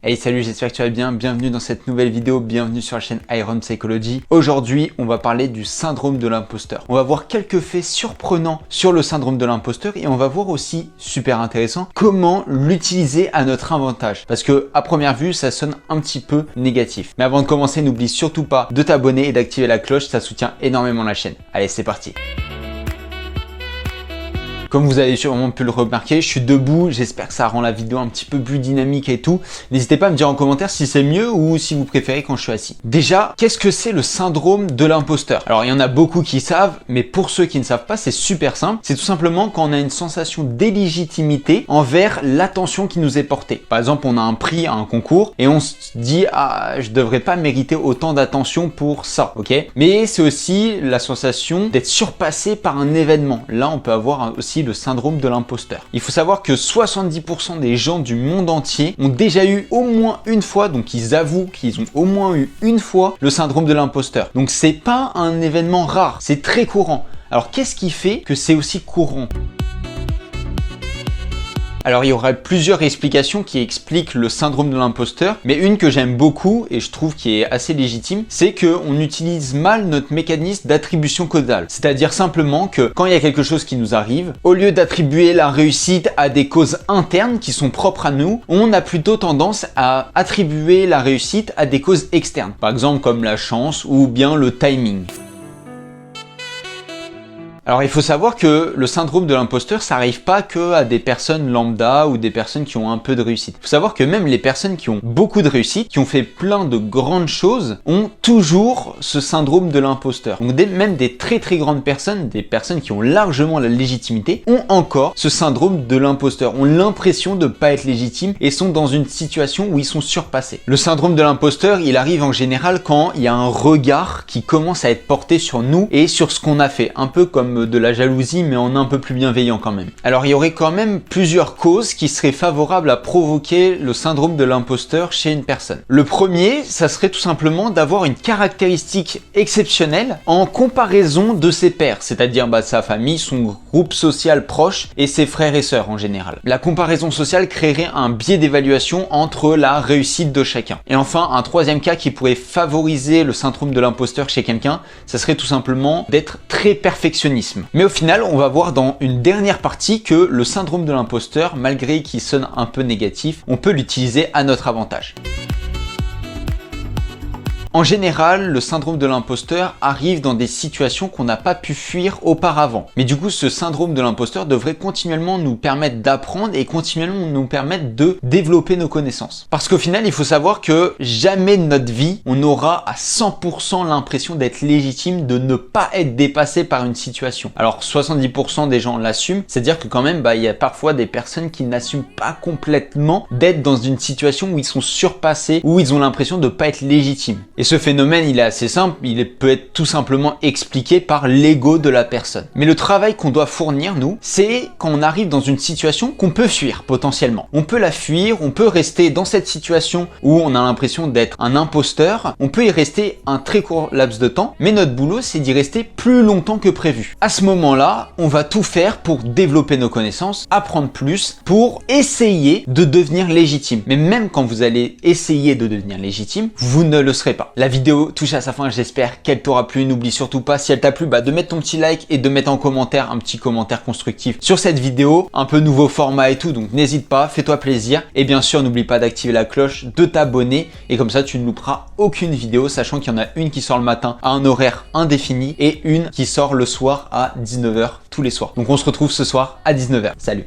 Hey salut, j'espère que tu vas bien, bienvenue dans cette nouvelle vidéo, bienvenue sur la chaîne Iron Psychology. Aujourd'hui, on va parler du syndrome de l'imposteur. On va voir quelques faits surprenants sur le syndrome de l'imposteur et on va voir aussi, super intéressant, comment l'utiliser à notre avantage. Parce que à première vue, ça sonne un petit peu négatif. Mais avant de commencer, n'oublie surtout pas de t'abonner et d'activer la cloche, ça soutient énormément la chaîne. Allez, c'est parti. Comme vous avez sûrement pu le remarquer, je suis debout, j'espère que ça rend la vidéo un petit peu plus dynamique et tout. N'hésitez pas à me dire en commentaire si c'est mieux ou si vous préférez quand je suis assis. Déjà, qu'est-ce que c'est le syndrome de l'imposteur? Alors, il y en a beaucoup qui savent, mais pour ceux qui ne savent pas, c'est super simple. C'est tout simplement quand on a une sensation d'illégitimité envers l'attention qui nous est portée. Par exemple, on a un prix à un concours et on se dit « Ah, je devrais pas mériter autant d'attention pour ça, ok ?» Mais c'est aussi la sensation d'être surpassé par un événement. Là, on peut avoir aussi le syndrome de l'imposteur. Il faut savoir que 70% des gens du monde entier ont déjà eu au moins une fois, donc ils avouent qu'ils ont au moins eu une fois le syndrome de l'imposteur. Donc c'est pas un événement rare, c'est très courant. Alors qu'est-ce qui fait que c'est aussi courant ? Alors il y aurait plusieurs explications qui expliquent le syndrome de l'imposteur, mais une que j'aime beaucoup et je trouve qui est assez légitime, c'est qu'on utilise mal notre mécanisme d'attribution causale. C'est-à-dire simplement que quand il y a quelque chose qui nous arrive, au lieu d'attribuer la réussite à des causes internes qui sont propres à nous, on a plutôt tendance à attribuer la réussite à des causes externes. Par exemple comme la chance ou bien le timing. Alors il faut savoir que le syndrome de l'imposteur, ça n'arrive pas que à des personnes lambda ou des personnes qui ont un peu de réussite. Il faut savoir que même les personnes qui ont beaucoup de réussite, qui ont fait plein de grandes choses, ont toujours ce syndrome de l'imposteur. Donc même des très grandes personnes, des personnes qui ont largement la légitimité, ont encore ce syndrome de l'imposteur, ont l'impression de ne pas être légitimes et sont dans une situation où ils sont surpassés. Le syndrome de l'imposteur, il arrive en général quand il y a un regard qui commence à être porté sur nous et sur ce qu'on a fait, un peu comme de la jalousie mais en un peu plus bienveillant quand même. Alors il y aurait quand même plusieurs causes qui seraient favorables à provoquer le syndrome de l'imposteur chez une personne. Le premier, ça serait tout simplement d'avoir une caractéristique exceptionnelle en comparaison de ses pairs, c'est-à-dire sa famille, son groupe social proche et ses frères et sœurs en général. La comparaison sociale créerait un biais d'évaluation entre la réussite de chacun. Et enfin, un troisième cas qui pourrait favoriser le syndrome de l'imposteur chez quelqu'un, ça serait tout simplement d'être très perfectionniste. Mais au final, on va voir dans une dernière partie que le syndrome de l'imposteur, malgré qu'il sonne un peu négatif, on peut l'utiliser à notre avantage. En général, le syndrome de l'imposteur arrive dans des situations qu'on n'a pas pu fuir auparavant. Mais du coup, ce syndrome de l'imposteur devrait continuellement nous permettre d'apprendre et continuellement nous permettre de développer nos connaissances. Parce qu'au final, il faut savoir que jamais de notre vie, on aura à 100% l'impression d'être légitime, de ne pas être dépassé par une situation. Alors, 70% des gens l'assument, c'est-à-dire que quand même, il y a parfois des personnes qui n'assument pas complètement d'être dans une situation où ils sont surpassés, où ils ont l'impression de ne pas être légitimes. Et ce phénomène, il est assez simple, il peut être tout simplement expliqué par l'ego de la personne. Mais le travail qu'on doit fournir, nous, c'est quand on arrive dans une situation qu'on peut fuir potentiellement. On peut la fuir, on peut rester dans cette situation où on a l'impression d'être un imposteur, on peut y rester un très court laps de temps, mais notre boulot, c'est d'y rester plus longtemps que prévu. À ce moment-là, on va tout faire pour développer nos connaissances, apprendre plus, pour essayer de devenir légitime. Mais même quand vous allez essayer de devenir légitime, vous ne le serez pas. La vidéo touche à sa fin, j'espère qu'elle t'aura plu. N'oublie surtout pas, si elle t'a plu, de mettre ton petit like et de mettre en commentaire un petit commentaire constructif sur cette vidéo. Un peu nouveau format et tout, donc n'hésite pas, fais-toi plaisir. Et bien sûr, n'oublie pas d'activer la cloche, de t'abonner et comme ça, tu ne louperas aucune vidéo, sachant qu'il y en a une qui sort le matin à un horaire indéfini et une qui sort le soir à 19h tous les soirs. Donc on se retrouve ce soir à 19h. Salut!